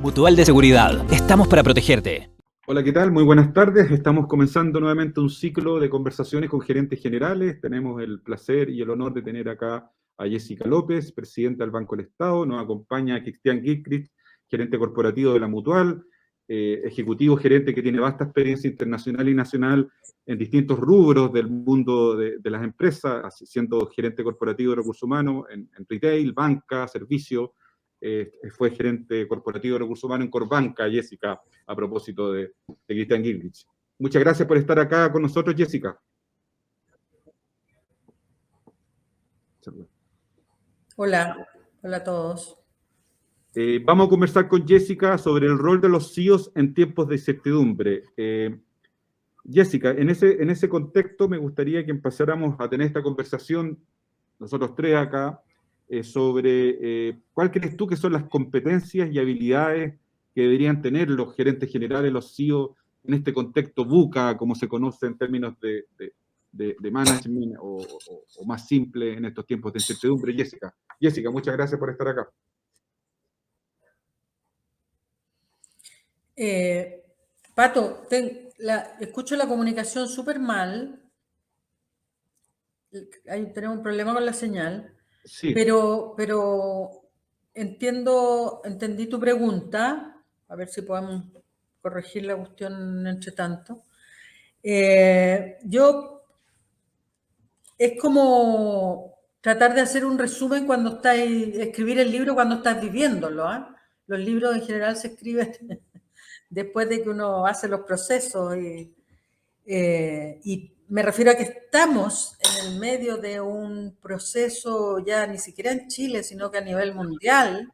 Mutual de Seguridad. Estamos para protegerte. Hola, ¿qué tal? Muy buenas tardes. Estamos comenzando nuevamente un ciclo de conversaciones con gerentes generales. Tenemos el placer y el honor de tener acá a Jessica López, presidenta del Banco del Estado. Nos acompaña Cristian Gilchrist, gerente corporativo de la Mutual, ejecutivo gerente que tiene vasta experiencia internacional y nacional en distintos rubros del mundo de las empresas, siendo gerente corporativo de recursos humanos en retail, banca, servicio. Fue gerente corporativo de recursos humanos en Corbanca, Jessica, a propósito de Cristian Gilchrist. Muchas gracias por estar acá con nosotros, Jessica. Hola, hola a todos. Vamos a conversar con Jessica sobre el rol de los CEOs en tiempos de incertidumbre. Jessica, en ese contexto me gustaría que empezáramos a tener esta conversación, nosotros tres acá, sobre cuál crees tú que son las competencias y habilidades que deberían tener los gerentes generales, los CEOs, en este contexto VUCA, como se conoce en términos de management o más simple en estos tiempos de incertidumbre. Jessica, muchas gracias por estar acá. Pato, escucho la comunicación súper mal. Tenemos un problema con la señal. Sí. Pero entendí tu pregunta. A ver si podemos corregir la cuestión entre tanto. Es como tratar de hacer un resumen cuando escribir el libro cuando estás viviéndolo. Los libros en general se escriben después de que uno hace los procesos y me refiero a que estamos en el medio de un proceso ya ni siquiera en Chile, sino que a nivel mundial,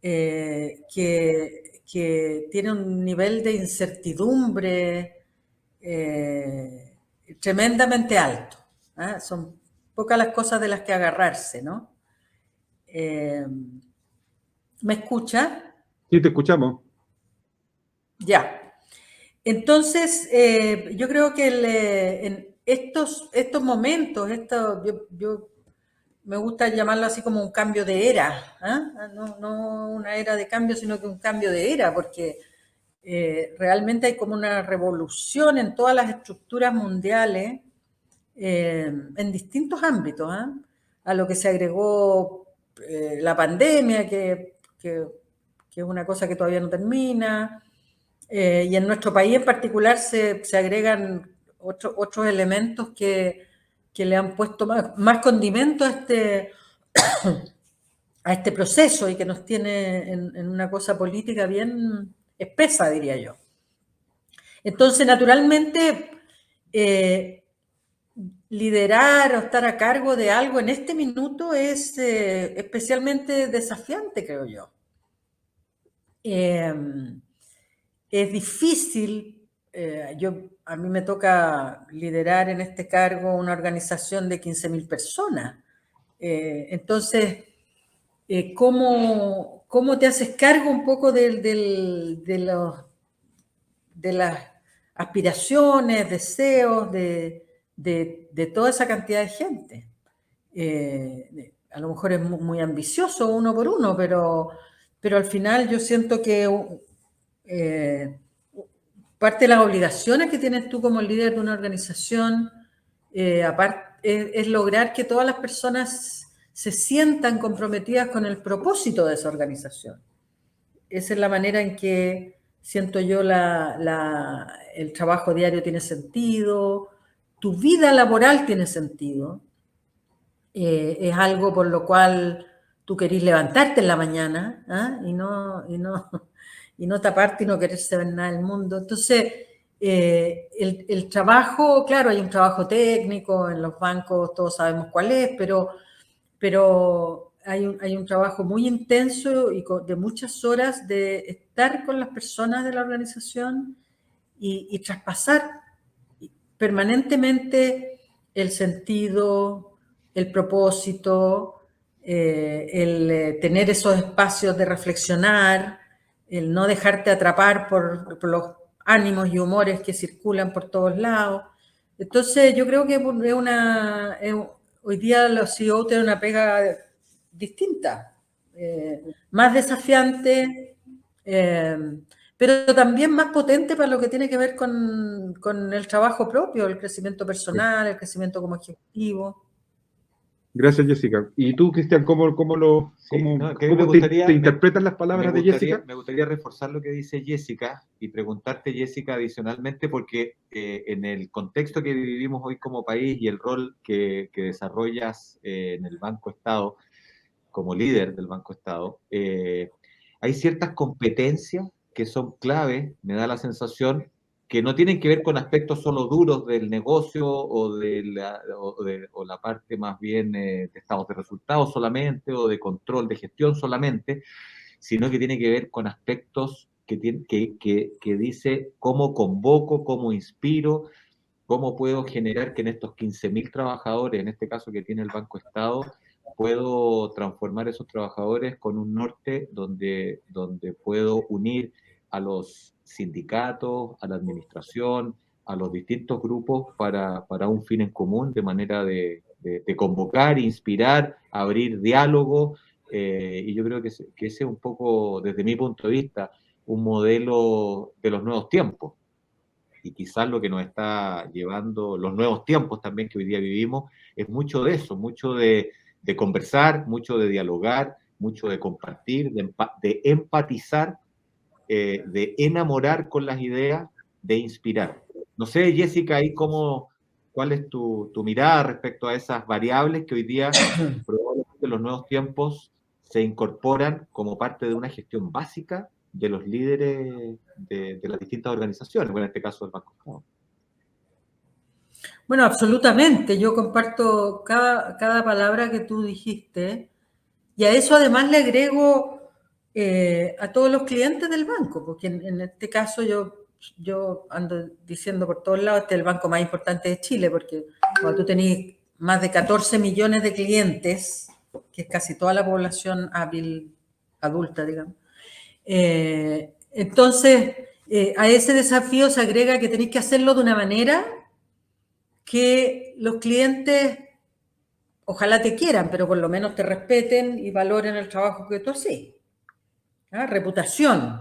que tiene un nivel de incertidumbre tremendamente alto. Son pocas las cosas de las que agarrarse, ¿no? ¿Me escucha? Sí, te escuchamos. Ya. Entonces, yo creo que en estos momentos, yo me gusta llamarlo así como un cambio de era, no una era de cambio, sino que un cambio de era, porque realmente hay como una revolución en todas las estructuras mundiales, en distintos ámbitos, a lo que se agregó la pandemia, que es una cosa que todavía no termina. Y en nuestro país en particular se agregan otros elementos que le han puesto más condimento a este proceso y que nos tiene en una cosa política bien espesa, diría yo. Entonces, naturalmente, liderar o estar a cargo de algo en este minuto es especialmente desafiante, creo yo. Es difícil, a mí me toca liderar en este cargo una organización de 15.000 personas. Entonces, ¿cómo te haces cargo un poco de las aspiraciones, deseos de toda esa cantidad de gente? A lo mejor es muy ambicioso uno por uno, pero al final yo siento que parte de las obligaciones que tienes tú como líder de una organización, es lograr que todas las personas se sientan comprometidas con el propósito de esa organización. Esa es la manera en que siento yo el trabajo diario tiene sentido, tu vida laboral tiene sentido. Es algo por lo cual tú querís levantarte en la mañana y no taparte y no querer saber nada del mundo. Entonces, el trabajo, claro, hay un trabajo técnico, en los bancos todos sabemos cuál es, pero hay un trabajo muy intenso y de muchas horas de estar con las personas de la organización y traspasar permanentemente el sentido, el propósito, el tener esos espacios de reflexionar, el no dejarte atrapar por los ánimos y humores que circulan por todos lados. Entonces, yo creo que hoy día los CEO tienen una pega distinta. más desafiante, pero también más potente para lo que tiene que ver con el trabajo propio, el crecimiento personal, el crecimiento como ejecutivo. Gracias, Jessica. ¿Y tú, Cristian, cómo te interpretan las palabras de Jessica? Me gustaría reforzar lo que dice Jessica y preguntarte, Jessica, adicionalmente, porque en el contexto que vivimos hoy como país y el rol que desarrollas en el Banco Estado, como líder del Banco Estado, hay ciertas competencias que son claves, me da la sensación, que no tienen que ver con aspectos solo duros del negocio o la parte más bien de estados de resultados solamente o de control de gestión solamente, sino que tiene que ver con aspectos que dice cómo convoco, cómo inspiro, cómo puedo generar que en estos 15.000 trabajadores, en este caso que tiene el Banco Estado, puedo transformar esos trabajadores con un norte donde puedo unir a los sindicatos, a la administración, a los distintos grupos para un fin en común, de manera de convocar, inspirar, abrir diálogo, y yo creo que ese es un poco, desde mi punto de vista, un modelo de los nuevos tiempos. Y quizás lo que nos está llevando los nuevos tiempos también que hoy día vivimos es mucho de eso, mucho de conversar, mucho de dialogar, mucho de compartir, de empatizar, de enamorar con las ideas, de inspirar. No sé, Jessica, ahí ¿cuál es tu mirada respecto a esas variables que hoy día probablemente en los nuevos tiempos se incorporan como parte de una gestión básica de los líderes de las distintas organizaciones, bueno, en este caso del Banco Estado? Bueno, absolutamente. Yo comparto cada palabra que tú dijiste, y a eso además le agrego a todos los clientes del banco, porque en este caso yo ando diciendo por todos lados, este es el banco más importante de Chile, porque cuando tú tenés más de 14 millones de clientes, que es casi toda la población hábil adulta, digamos, entonces a ese desafío se agrega que tenéis que hacerlo de una manera que los clientes ojalá te quieran, pero por lo menos te respeten y valoren el trabajo que tú haces. Reputación,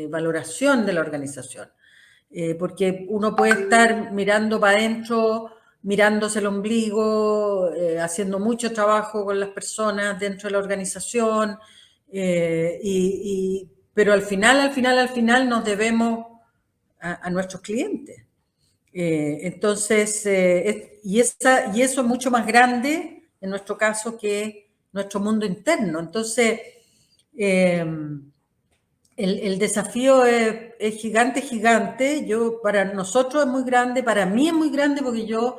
valoración de la organización. Porque uno puede estar mirando para adentro, mirándose el ombligo, haciendo mucho trabajo con las personas dentro de la organización, pero al final nos debemos a nuestros clientes. Entonces, y eso es mucho más grande en nuestro caso que nuestro mundo interno. Entonces, el desafío es gigante. Para nosotros es muy grande, para mí es muy grande porque yo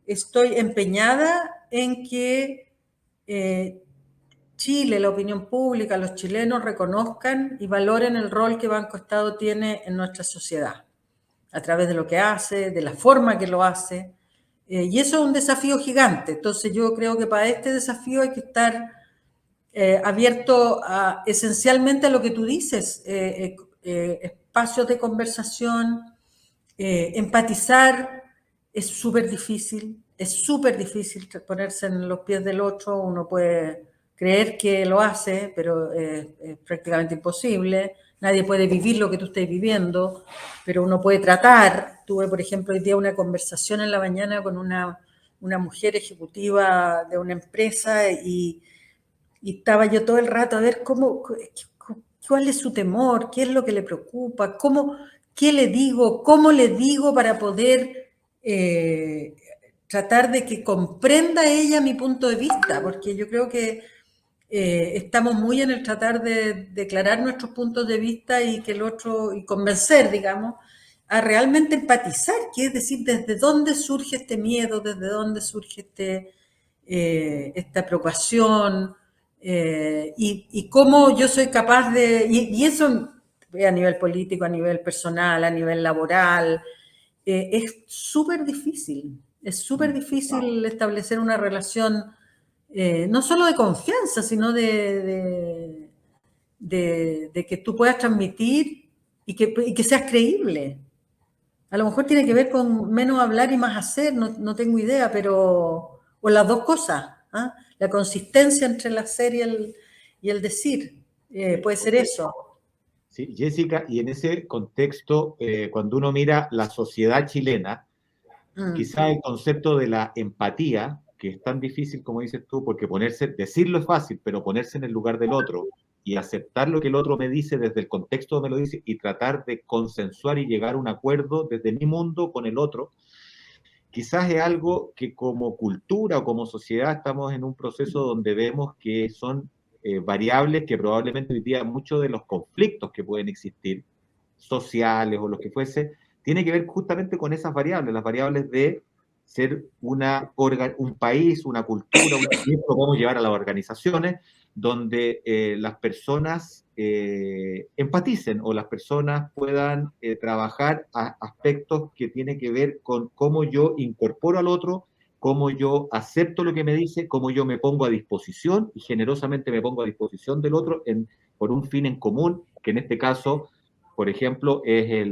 estoy empeñada en que Chile, la opinión pública, los chilenos reconozcan y valoren el rol que Banco Estado tiene en nuestra sociedad, a través de lo que hace, de la forma que lo hace, y eso es un desafío gigante. Entonces yo creo que para este desafío hay que estar abierto esencialmente a lo que tú dices, espacios de conversación, empatizar. Es súper difícil ponerse en los pies del otro. Uno puede creer que lo hace, pero es prácticamente imposible. Nadie puede vivir lo que tú estés viviendo, pero uno puede tratar. Tuve, por ejemplo, hoy día una conversación en la mañana con una mujer ejecutiva de una empresa y estaba yo todo el rato a ver cuál es su temor, qué es lo que le preocupa, qué le digo, cómo le digo para poder tratar de que comprenda ella mi punto de vista, porque yo creo que estamos muy en el tratar de declarar nuestros puntos de vista y que el otro, y convencer, digamos, a realmente empatizar, que es decir, desde dónde surge este miedo, desde dónde surge esta preocupación, y cómo yo soy capaz y eso a nivel político, a nivel personal, a nivel laboral, es súper difícil establecer una relación no solo de confianza, sino de que tú puedas transmitir y que seas creíble. A lo mejor tiene que ver con menos hablar y más hacer, no tengo idea, pero o las dos cosas. la consistencia entre el hacer y el decir. Puede ser eso. Sí, Jessica, y en ese contexto, cuando uno mira la sociedad chilena, quizá el concepto de la empatía, que es tan difícil como dices tú, porque decirlo es fácil, pero ponerse en el lugar del otro y aceptar lo que el otro me dice desde el contexto donde me lo dice y tratar de consensuar y llegar a un acuerdo desde mi mundo con el otro, quizás es algo que como cultura o como sociedad estamos en un proceso donde vemos que son variables que probablemente hoy día muchos de los conflictos que pueden existir, sociales o lo que fuese, tiene que ver justamente con esas variables, las variables de ser un país, una cultura, y esto lo podemos llevar a las organizaciones, donde las personas empaticen o las personas puedan trabajar aspectos que tienen que ver con cómo yo incorporo al otro, cómo yo acepto lo que me dice, cómo yo me pongo a disposición y generosamente me pongo a disposición del otro por un fin en común, que en este caso, por ejemplo, es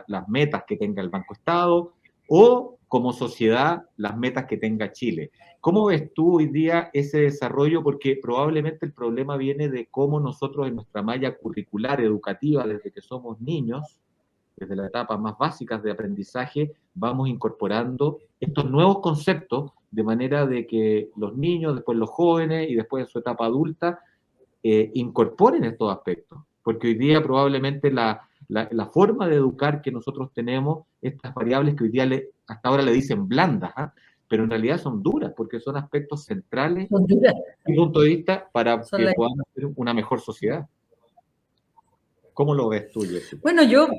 las metas que tenga el Banco Estado o como sociedad las metas que tenga Chile. ¿Cómo ves tú hoy día ese desarrollo? Porque probablemente el problema viene de cómo nosotros en nuestra malla curricular educativa desde que somos niños, desde las etapas más básicas de aprendizaje, vamos incorporando estos nuevos conceptos de manera de que los niños, después los jóvenes y después en su etapa adulta incorporen estos aspectos. Porque hoy día probablemente la forma de educar que nosotros tenemos, estas variables que hoy día hasta ahora le dicen blandas, ¿eh? Pero en realidad son duras, porque son aspectos centrales, desde mi punto de vista, para que podamos ser una mejor sociedad. ¿Cómo lo ves tú, Jessica? Bueno, yo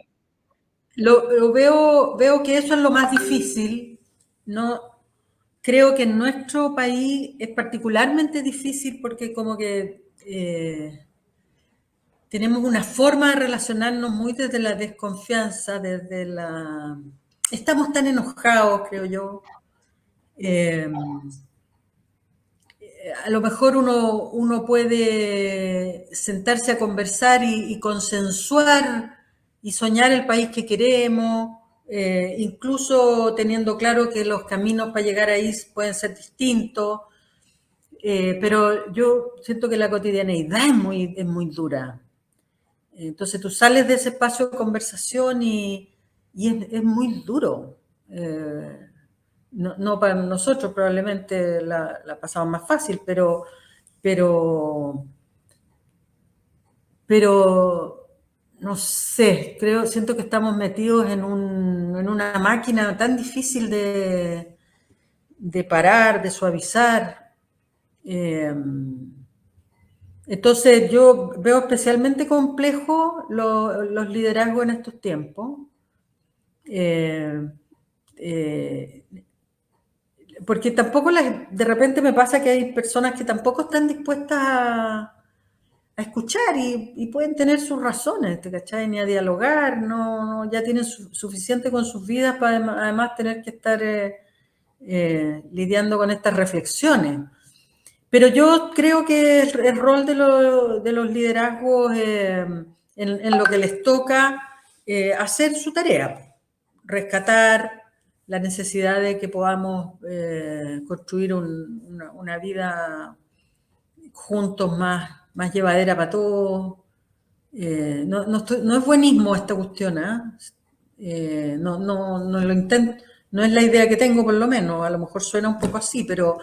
lo veo que eso es lo más difícil. No, creo que en nuestro país es particularmente difícil porque como que tenemos una forma de relacionarnos muy desde la desconfianza, estamos tan enojados, creo yo. A lo mejor uno puede sentarse a conversar y consensuar y soñar el país que queremos, incluso teniendo claro que los caminos para llegar ahí pueden ser distintos, pero yo siento que la cotidianeidad es muy dura. Entonces tú sales de ese espacio de conversación y es muy duro. No para nosotros probablemente la pasamos más fácil, pero no sé, siento que estamos metidos en una máquina tan difícil de parar, de suavizar. Entonces yo veo especialmente complejo los liderazgos en estos tiempos. Porque tampoco de repente me pasa que hay personas que tampoco están dispuestas a escuchar y pueden tener sus razones, ¿te cachai? Ni a dialogar, ya tienen suficiente con sus vidas para además tener que estar lidiando con estas reflexiones. Pero yo creo que el rol de los liderazgos en lo que les toca hacer su tarea, rescatar la necesidad de que podamos construir una vida juntos más llevadera para todos. No es buenismo esta cuestión, ¿eh? No lo intento, no es la idea que tengo por lo menos, a lo mejor suena un poco así, pero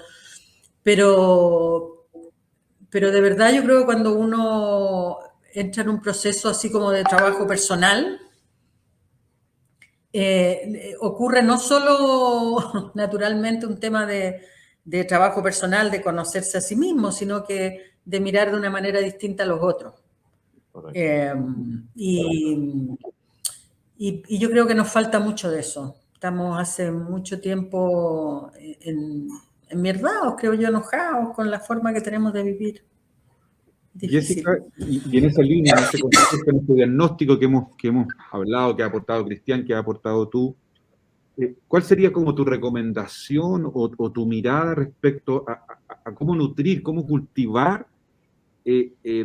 de verdad yo creo que cuando uno entra en un proceso así como de trabajo personal, ocurre no solo naturalmente un tema de trabajo personal, de conocerse a sí mismo, sino que de mirar de una manera distinta a los otros. Y yo creo que nos falta mucho de eso. Estamos hace mucho tiempo enmierdados, creo yo, enojados con la forma que tenemos de vivir. Difícil. Jessica, y en esa línea, en ese contexto, en este diagnóstico que hemos hablado, que ha aportado Cristian, que ha aportado tú, ¿cuál sería como tu recomendación o tu mirada respecto a cómo nutrir, cómo cultivar,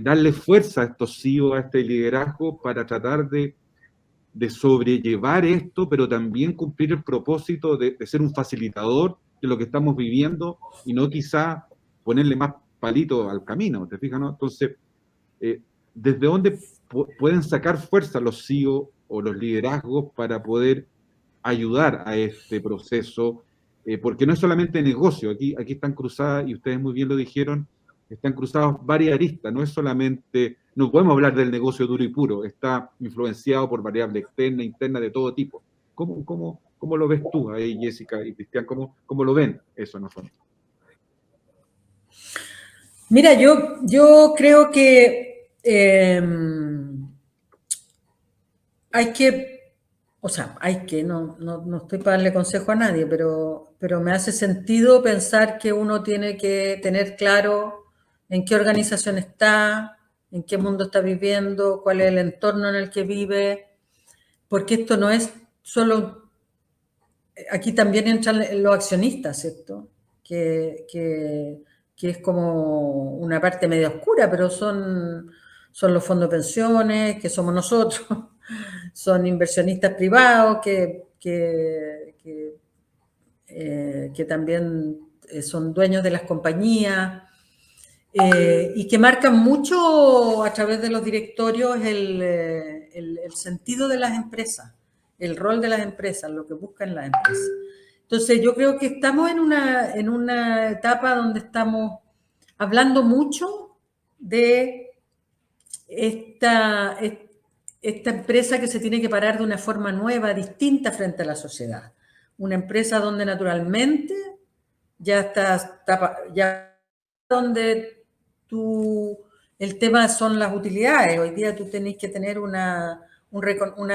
darle fuerza a estos CEOs, a este liderazgo, para tratar de sobrellevar esto, pero también cumplir el propósito de ser un facilitador de lo que estamos viviendo y no quizá ponerle más palito al camino, ¿te fijas, no? Entonces, ¿desde dónde pueden sacar fuerza los CEO o los liderazgos para poder ayudar a este proceso? Porque no es solamente negocio, aquí están cruzadas, y ustedes muy bien lo dijeron, están cruzadas varias aristas, no es solamente, no podemos hablar del negocio duro y puro, está influenciado por variables externas, internas, de todo tipo. ¿Cómo lo ves tú ahí, Jessica y Cristian? ¿Cómo lo ven eso nosotros? Mira, yo creo que no estoy para darle consejo a nadie, pero me hace sentido pensar que uno tiene que tener claro en qué organización está, en qué mundo está viviendo, cuál es el entorno en el que vive, porque esto no es solo... Aquí también entran los accionistas, ¿cierto? Que es como una parte media oscura, pero son los fondos de pensiones, que somos nosotros, son inversionistas privados que también son dueños de las compañías y que marcan mucho a través de los directorios el sentido de las empresas, el rol de las empresas, lo que buscan las empresas. Entonces yo creo que estamos en una etapa donde estamos hablando mucho de esta empresa que se tiene que parar de una forma nueva, distinta frente a la sociedad. Una empresa donde naturalmente ya donde el tema son las utilidades. Hoy día tú tenés que tener una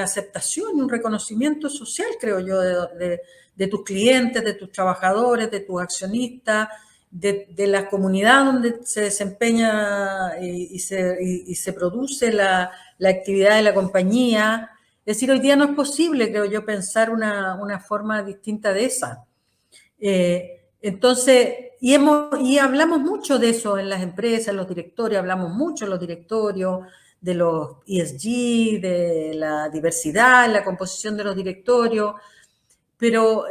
aceptación y un reconocimiento social, creo yo, de tus clientes, de tus trabajadores, de tus accionistas, de la comunidad donde se desempeña y se produce la actividad de la compañía. Es decir, hoy día no es posible, creo yo, pensar una forma distinta de esa. Entonces, y hablamos mucho de eso en las empresas, en los directorios, hablamos mucho en los directorios de los ESG, de la diversidad, la composición de los directorios, pero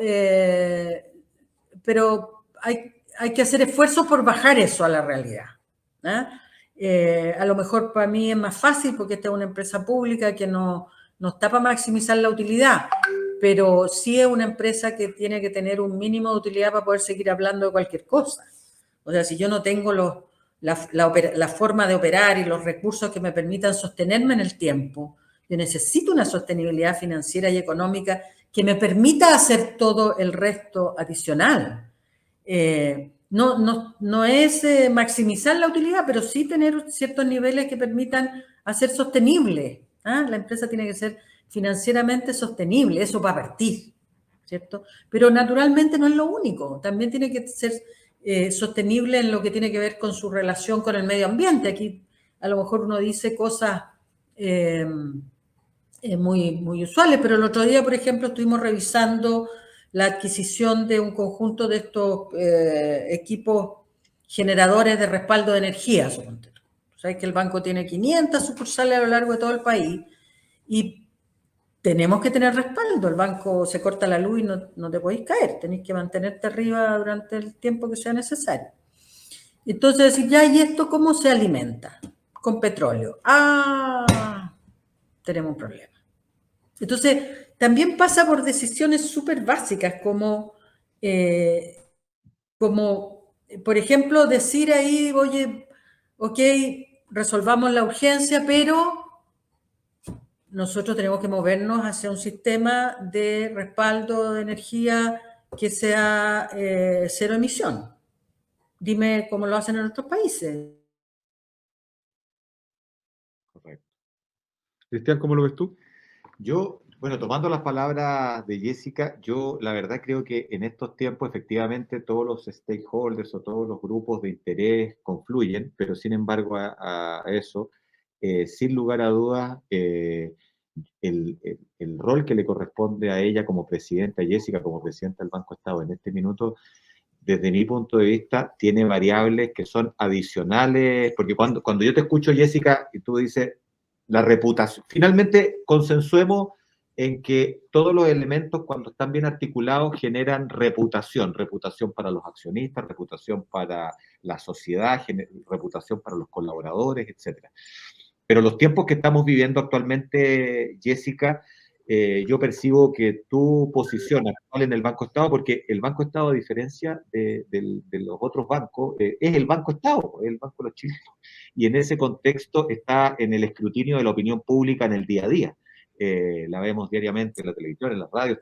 hay que hacer esfuerzos por bajar eso a la realidad, ¿eh? A lo mejor para mí es más fácil porque esta es una empresa pública que no está para maximizar la utilidad, pero sí es una empresa que tiene que tener un mínimo de utilidad para poder seguir hablando de cualquier cosa. O sea, si yo no tengo la forma de operar y los recursos que me permitan sostenerme en el tiempo, yo necesito una sostenibilidad financiera y económica que me permita hacer todo el resto adicional. No es maximizar la utilidad, pero sí tener ciertos niveles que permitan hacer sostenible. La empresa tiene que ser financieramente sostenible, eso va a partir, ¿cierto? Pero naturalmente no es lo único, también tiene que ser sostenible en lo que tiene que ver con su relación con el medio ambiente. Aquí a lo mejor uno dice cosas muy, muy usuales, pero el otro día, por ejemplo, estuvimos revisando la adquisición de un conjunto de estos equipos generadores de respaldo de energía. Sabes que el banco tiene 500 sucursales a lo largo de todo el país y tenemos que tener respaldo. El banco se corta la luz y no te podéis caer, tenéis que mantenerte arriba durante el tiempo que sea necesario. Entonces, ya, ¿y esto cómo se alimenta? Con petróleo. Tenemos un problema. Entonces, también pasa por decisiones súper básicas como, por ejemplo, decir ahí, oye, ok, resolvamos la urgencia, pero nosotros tenemos que movernos hacia un sistema de respaldo de energía que sea cero emisión. Dime cómo lo hacen en otros países. Correcto. Cristian, ¿cómo lo ves tú? Yo, bueno, tomando las palabras de Jessica, yo la verdad creo que en estos tiempos efectivamente todos los stakeholders o todos los grupos de interés confluyen, pero sin embargo a eso, sin lugar a dudas, el rol que le corresponde a ella como presidenta, Jessica como presidenta del Banco Estado en este minuto, desde mi punto de vista, tiene variables que son adicionales, porque cuando yo te escucho, Jessica, y tú dices, la reputación, finalmente consensuemos en que todos los elementos, cuando están bien articulados, generan reputación para los accionistas, reputación para la sociedad, reputación para los colaboradores, etc. Pero los tiempos que estamos viviendo actualmente, Jessica, yo percibo que tu posición actual en el Banco Estado, porque el Banco Estado, a diferencia de los otros bancos, es el Banco Estado, es el Banco de los chilenos. Y en ese contexto está en el escrutinio de la opinión pública en el día a día. La vemos diariamente en la televisión, en la radio,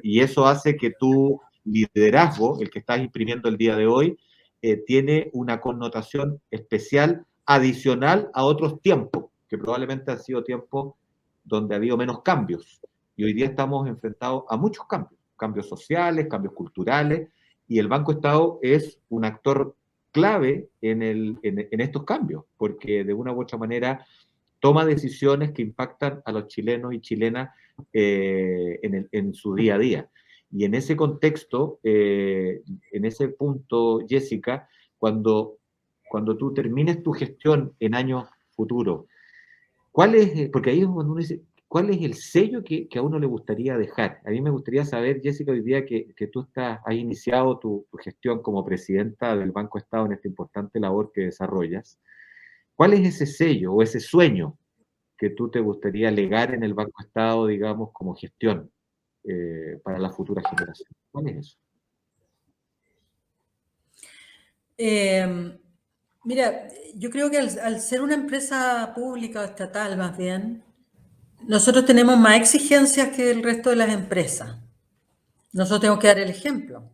y eso hace que tu liderazgo, el que estás imprimiendo el día de hoy, tiene una connotación especial, adicional a otros tiempos, que probablemente han sido tiempos donde ha habido menos cambios. Y hoy día estamos enfrentados a muchos cambios, cambios sociales, cambios culturales, y el Banco Estado es un actor clave en estos cambios, porque de una u otra manera toma decisiones que impactan a los chilenos y chilenas en su día a día. Y en ese contexto, en ese punto, Jessica, cuando tú termines tu gestión en años futuros, ¿cuál es, porque ahí es cuando uno dice, cuál es el sello que a uno le gustaría dejar? A mí me gustaría saber, Jessica, hoy día que tú has iniciado tu gestión como presidenta del Banco Estado en esta importante labor que desarrollas, ¿cuál es ese sello o ese sueño que tú te gustaría legar en el Banco Estado, digamos, como gestión para la futura generación? ¿Cuál es eso? Mira, yo creo que al ser una empresa pública o estatal más bien, nosotros tenemos más exigencias que el resto de las empresas. Nosotros tenemos que dar el ejemplo.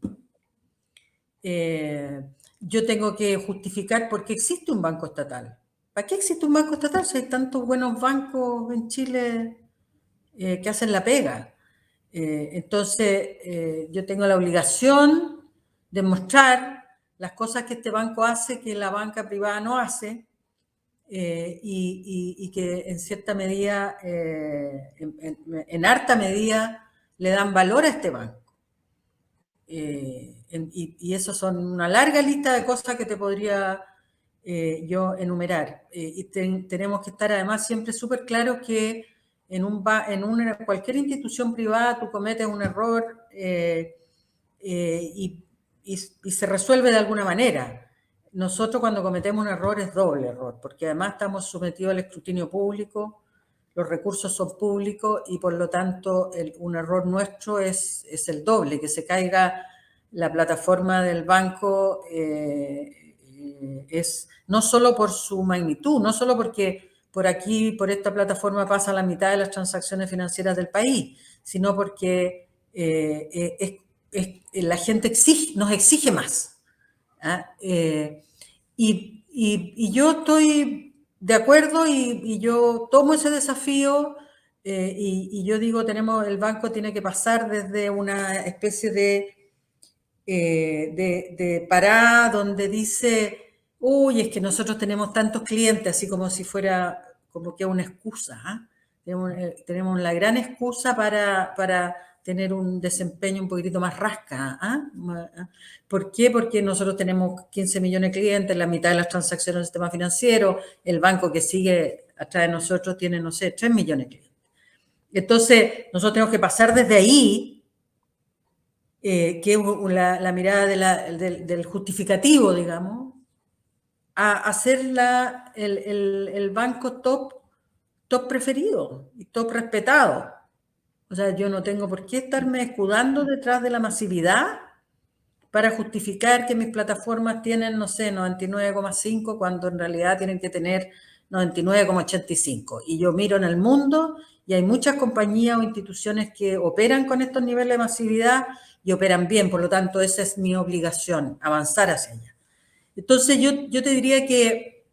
Yo tengo que justificar por qué existe un banco estatal. ¿Para qué existe un banco estatal si hay tantos buenos bancos en Chile que hacen la pega? Entonces, yo tengo la obligación de mostrar las cosas que este banco hace que la banca privada no hace y que en cierta medida, en harta medida, le dan valor a este banco. Y eso son una larga lista de cosas que te podría yo enumerar. Y tenemos que estar además siempre súper claros que en cualquier institución privada tú cometes un error y se resuelve de alguna manera. Nosotros cuando cometemos un error es doble error, porque además estamos sometidos al escrutinio público, los recursos son públicos y por lo tanto un error nuestro es el doble, que se caiga la plataforma del banco es no solo por su magnitud, no solo porque por aquí, por esta plataforma pasa la mitad de las transacciones financieras del país, sino porque la gente nos exige más. ¿Ah? Y yo estoy de acuerdo y yo tomo ese desafío y yo digo, el banco tiene que pasar desde una especie de parada donde dice, uy, es que nosotros tenemos tantos clientes, así como si fuera como que una excusa. ¿Eh? Tenemos la gran excusa para tener un desempeño un poquitito más rasca. ¿Por qué? Porque nosotros tenemos 15 millones de clientes, la mitad de las transacciones del sistema financiero, el banco que sigue atrás de nosotros tiene, no sé, 3 millones de clientes. Entonces, nosotros tenemos que pasar desde ahí, que es la mirada del justificativo, digamos, a hacer el banco top preferido y top respetado. O sea, yo no tengo por qué estarme escudando detrás de la masividad para justificar que mis plataformas tienen, no sé, 99,5 cuando en realidad tienen que tener 99,85. Y yo miro en el mundo y hay muchas compañías o instituciones que operan con estos niveles de masividad y operan bien. Por lo tanto, esa es mi obligación, avanzar hacia allá. Entonces, yo te diría que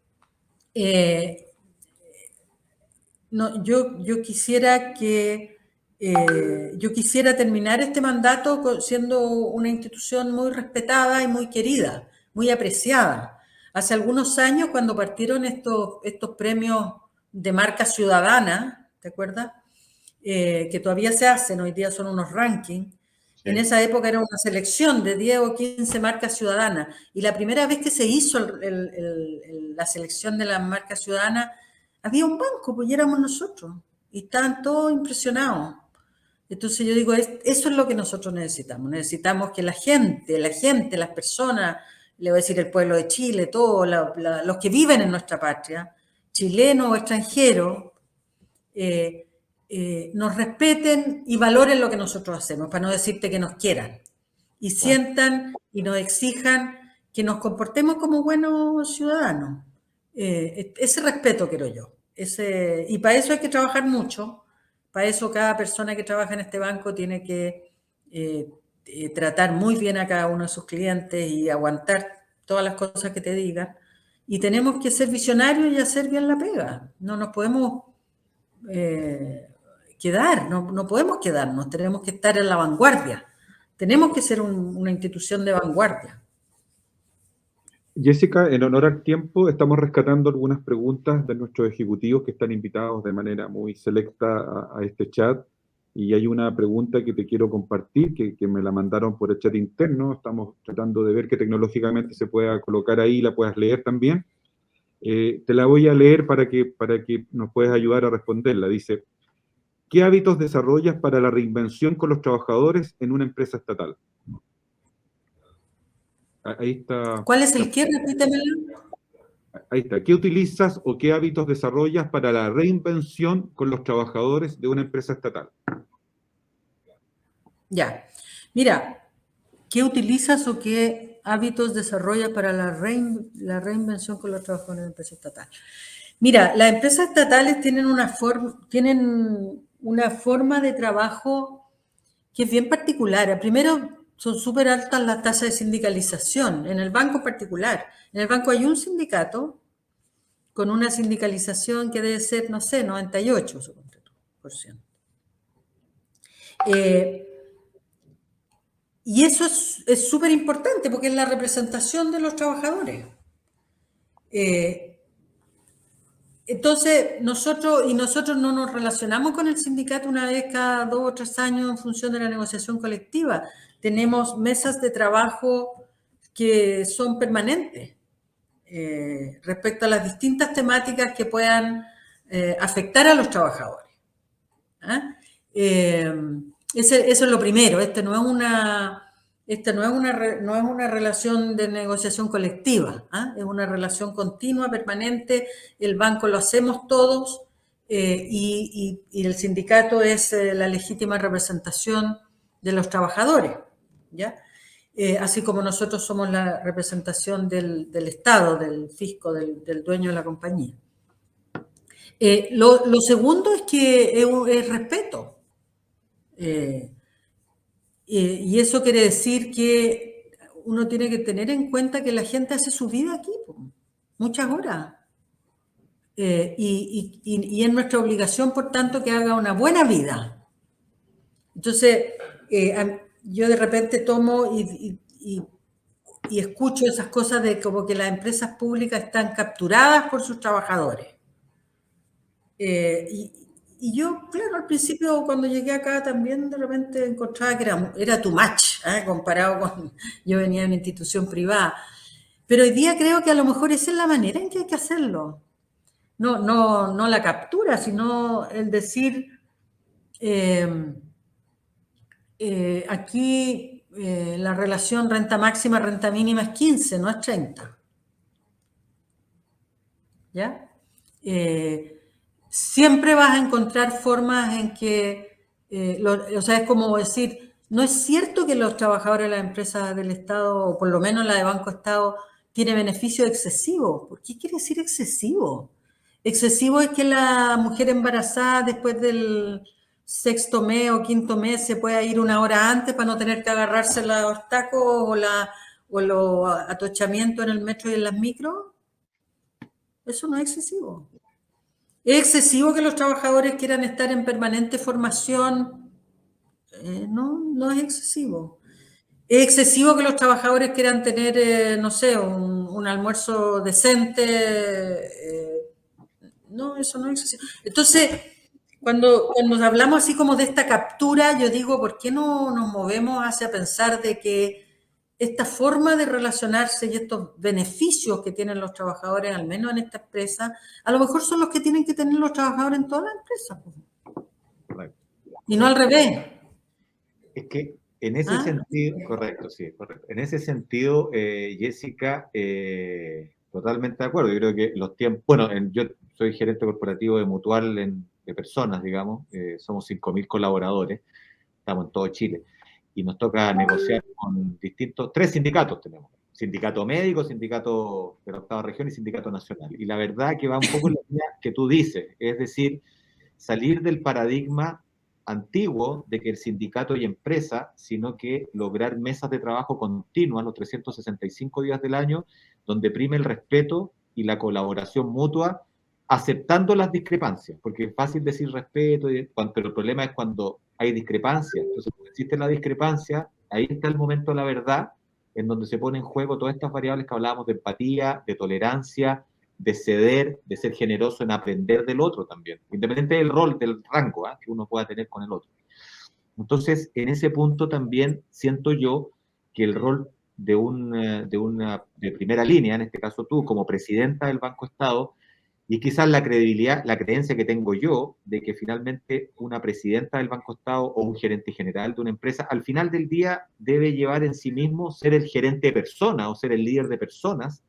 yo quisiera terminar este mandato siendo una institución muy respetada y muy querida, muy apreciada. Hace algunos años, cuando partieron estos premios de marca ciudadana, ¿te acuerdas? Que todavía se hacen, hoy día son unos rankings. Sí. En esa época era una selección de 10 o 15 marcas ciudadanas. Y la primera vez que se hizo la selección de las marcas ciudadanas, había un banco, pues éramos nosotros. y estaban todos impresionados. Entonces yo digo, eso es lo que nosotros necesitamos. Necesitamos que la gente, las personas, le voy a decir el pueblo de Chile, todos los que viven en nuestra patria, chilenos o extranjeros, nos respeten y valoren lo que nosotros hacemos, para no decirte que nos quieran, y sientan y nos exijan que nos comportemos como buenos ciudadanos. Ese respeto quiero yo. Y para eso hay que trabajar mucho. Para eso cada persona que trabaja en este banco tiene que tratar muy bien a cada uno de sus clientes y aguantar todas las cosas que te digan. Y tenemos que ser visionarios y hacer bien la pega. No nos podemos quedar, no podemos quedarnos, tenemos que estar en la vanguardia. Tenemos que ser una institución de vanguardia. Jessica, en honor al tiempo, estamos rescatando algunas preguntas de nuestros ejecutivos que están invitados de manera muy selecta a este chat. Y hay una pregunta que te quiero compartir, que me la mandaron por el chat interno. Estamos tratando de ver que tecnológicamente se pueda colocar ahí y la puedas leer también. Te la voy a leer para que nos puedas ayudar a responderla. Dice, ¿qué hábitos desarrollas para la reinvención con los trabajadores en una empresa estatal? Ahí está. ¿Cuál es el qué? Repítemelo. Ahí está. ¿Qué utilizas o qué hábitos desarrollas para la reinvención con los trabajadores de una empresa estatal? Ya. Mira, ¿qué utilizas o qué hábitos desarrollas para la reinvención con los trabajadores de una empresa estatal? Mira, las empresas estatales tienen una forma de trabajo que es bien particular. Primero, son súper altas las tasas de sindicalización, en el banco en particular. En el banco hay un sindicato con una sindicalización que debe ser, no sé, 98%. Y eso es súper importante porque es la representación de los trabajadores. Entonces, nosotros no nos relacionamos con el sindicato una vez cada 2 o 3 años en función de la negociación colectiva. Tenemos mesas de trabajo que son permanentes respecto a las distintas temáticas que puedan afectar a los trabajadores. Eso es lo primero. No es una relación de negociación colectiva, es una relación continua, permanente. El banco lo hacemos todos y el sindicato es la legítima representación de los trabajadores, ¿ya? Así como nosotros somos la representación del Estado, del fisco, del dueño de la compañía. Lo segundo es que es respeto. Y eso quiere decir que uno tiene que tener en cuenta que la gente hace su vida aquí, muchas horas. Y es nuestra obligación, por tanto, que haga una buena vida. Entonces, yo de repente tomo y escucho esas cosas de como que las empresas públicas están capturadas por sus trabajadores. Y yo, claro, al principio cuando llegué acá también de repente encontraba que era too much, comparado con, yo venía de una institución privada. Pero hoy día creo que a lo mejor esa es la manera en que hay que hacerlo. No la captura, sino el decir, aquí la relación renta máxima, renta mínima es 15, no es 30. ¿Ya? Siempre vas a encontrar formas en que, o sea, es como decir, no es cierto que los trabajadores de las empresas del Estado, o por lo menos la de Banco Estado, tiene beneficios excesivos. ¿Por qué quiere decir excesivo? Excesivo es que la mujer embarazada después del 6º mes o 5º mes se pueda ir 1 hora antes para no tener que agarrarse los tacos o los atochamientos en el metro y en las micros. Eso no es excesivo. ¿Es excesivo que los trabajadores quieran estar en permanente formación? No es excesivo. ¿Es excesivo que los trabajadores quieran tener, no sé, un almuerzo decente? No, eso no es excesivo. Entonces, cuando hablamos así como de esta captura, yo digo, ¿por qué no nos movemos hacia pensar de que esta forma de relacionarse y estos beneficios que tienen los trabajadores, al menos en esta empresa, a lo mejor son los que tienen que tener los trabajadores en todas las empresas? Y no al revés. Es que en ese sentido, correcto, sí, correcto. En ese sentido, Jessica, totalmente de acuerdo. Yo creo que los tiempos, bueno, yo soy gerente corporativo de Mutual de personas, digamos, somos 5.000 colaboradores, estamos en todo Chile, y nos toca negociar con tres sindicatos tenemos. Sindicato médico, sindicato de la octava región y sindicato nacional. Y la verdad que va un poco en la línea que tú dices, es decir, salir del paradigma antiguo de que el sindicato y empresa, sino que lograr mesas de trabajo continuas los 365 días del año, donde prime el respeto y la colaboración mutua, aceptando las discrepancias, porque es fácil decir respeto, pero el problema es cuando hay discrepancias. Entonces, cuando existe la discrepancia, ahí está el momento de la verdad, en donde se ponen en juego todas estas variables que hablábamos de empatía, de tolerancia, de ceder, de ser generoso en aprender del otro también, independiente del rol, del rango que uno pueda tener con el otro. Entonces, en ese punto también siento yo que el rol de primera línea, en este caso tú, como presidenta del Banco Estado, y quizás la credibilidad, la creencia que tengo yo de que finalmente una presidenta del Banco Estado o un gerente general de una empresa, al final del día debe llevar en sí mismo ser el gerente de personas o ser el líder de personas,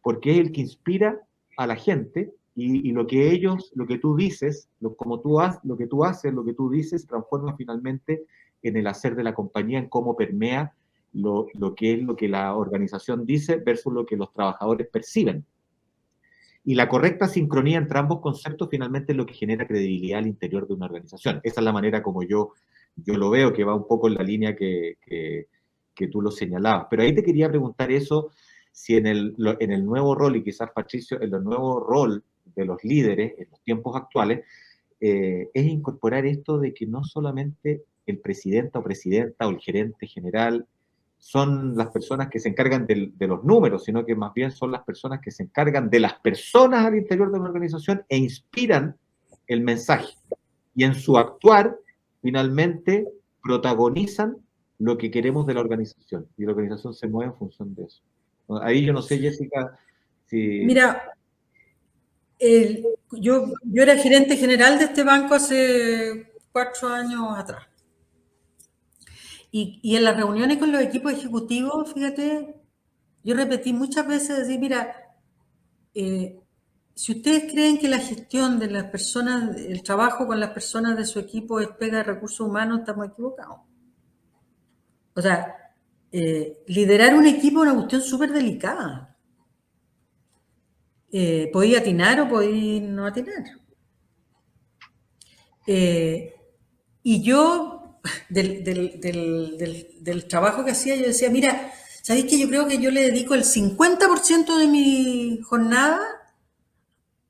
porque es el que inspira a la gente y lo que tú dices, lo que tú haces, lo que tú dices, transforma finalmente en el hacer de la compañía, en cómo permea lo que es lo que la organización dice versus lo que los trabajadores perciben. Y la correcta sincronía entre ambos conceptos finalmente es lo que genera credibilidad al interior de una organización. Esa es la manera como yo lo veo, que va un poco en la línea que tú lo señalabas. Pero ahí te quería preguntar eso, si en el nuevo rol, y quizás Patricio, en el nuevo rol de los líderes en los tiempos actuales, es incorporar esto de que no solamente el presidente o presidenta o el gerente general son las personas que se encargan de los números, sino que más bien son las personas que se encargan de las personas al interior de una organización e inspiran el mensaje. Y en su actuar, finalmente, protagonizan lo que queremos de la organización. Y la organización se mueve en función de eso. Ahí yo no sé, Jessica, si... Mira, yo era gerente general de este banco hace 4 años atrás. Y en las reuniones con los equipos ejecutivos, fíjate, yo repetí muchas veces, decir, mira, si ustedes creen que la gestión de las personas, el trabajo con las personas de su equipo es pega de recursos humanos, estamos equivocados. O sea, liderar un equipo es una cuestión súper delicada. Podía atinar o podía no atinar. Y yo, del trabajo que hacía, yo decía, mira, ¿sabéis que yo creo que yo le dedico el 50% de mi jornada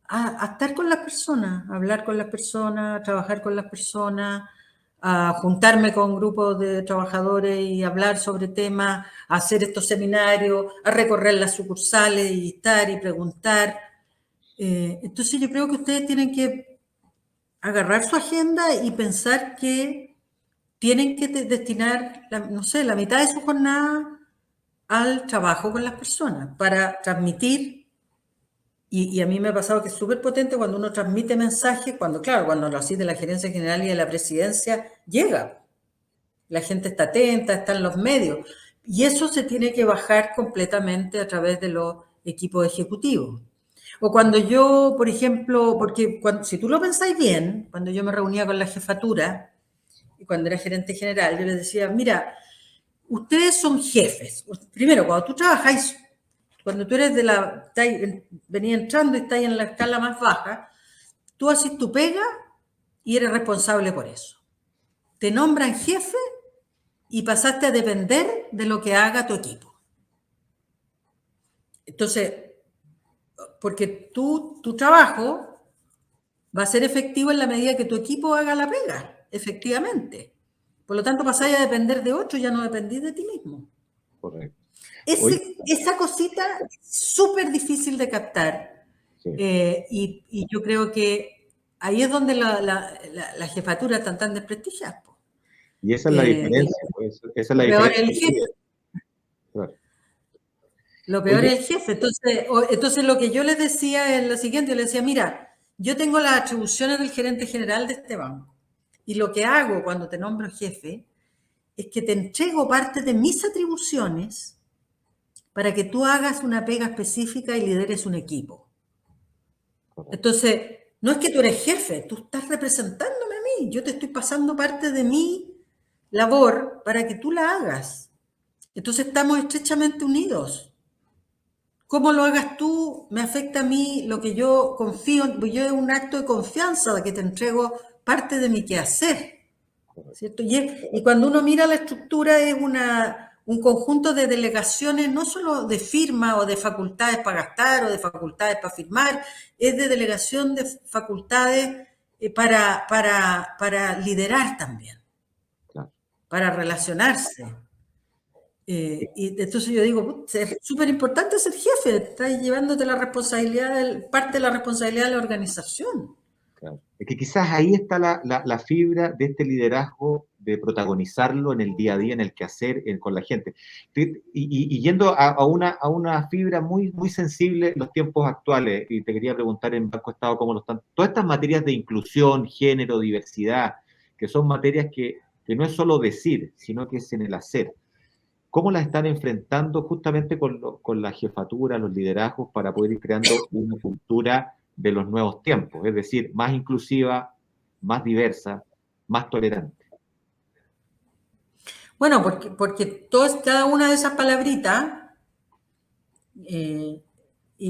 a estar con las personas, a hablar con las personas, a trabajar con las personas, a juntarme con grupos de trabajadores y hablar sobre temas, a hacer estos seminarios, a recorrer las sucursales y estar y preguntar? Entonces yo creo que ustedes tienen que agarrar su agenda y pensar que tienen que destinar, no sé, la mitad de su jornada al trabajo con las personas para transmitir. Y a mí me ha pasado que es súper potente cuando uno transmite mensajes, cuando lo haces de la gerencia general y de la presidencia, llega. La gente está atenta, está en los medios. Y eso se tiene que bajar completamente a través de los equipos ejecutivos. O cuando yo, por ejemplo, porque si tú lo pensáis bien, cuando yo me reunía con la jefatura, y cuando era gerente general, yo les decía, mira, ustedes son jefes. Primero, cuando tú trabajáis, cuando tú eres venía entrando y estás en la escala más baja, tú haces tu pega y eres responsable por eso. Te nombran jefe y pasaste a depender de lo que haga tu equipo. Entonces, porque tu trabajo va a ser efectivo en la medida que tu equipo haga la pega, efectivamente. Por lo tanto, pasáis a depender de otro, ya no dependís de ti mismo. Correcto. Esa cosita es súper difícil de captar. Sí. Y yo creo que ahí es donde la jefatura están tan desprestigiadas. Y esa es la diferencia. Esa es la diferencia. Claro. Lo peor es el jefe. Entonces, lo que yo les decía es lo siguiente. Yo les decía, mira, yo tengo las atribuciones del gerente general de este banco, Y lo que hago cuando te nombro jefe es que te entrego parte de mis atribuciones para que tú hagas una pega específica y lideres un equipo. Entonces, no es que tú eres jefe, tú estás representándome a mí. Yo te estoy pasando parte de mi labor para que tú la hagas. Entonces, estamos estrechamente unidos. Cómo lo hagas tú me afecta a mí, lo que yo confío, yo es un acto de confianza de que te entrego parte de mi quehacer, ¿cierto? Y cuando uno mira la estructura es un conjunto de delegaciones, no solo de firma o de facultades para gastar o de facultades para firmar, es de delegación de facultades para liderar también, para relacionarse. Y entonces yo digo, es súper importante ser jefe, estás llevándote la responsabilidad, parte de la responsabilidad de la organización. Claro. Es que quizás ahí está la fibra de este liderazgo, de protagonizarlo en el día a día, en el quehacer, con la gente. Y yendo a una fibra muy, muy sensible en los tiempos actuales, y te quería preguntar en Banco Estado cómo lo están, todas estas materias de inclusión, género, diversidad, que son materias que no es solo decir, sino que es en el hacer. ¿Cómo las están enfrentando justamente con la jefatura, los liderazgos, para poder ir creando una cultura de los nuevos tiempos? Es decir, más inclusiva, más diversa, más tolerante. Bueno, porque cada una de esas palabritas, y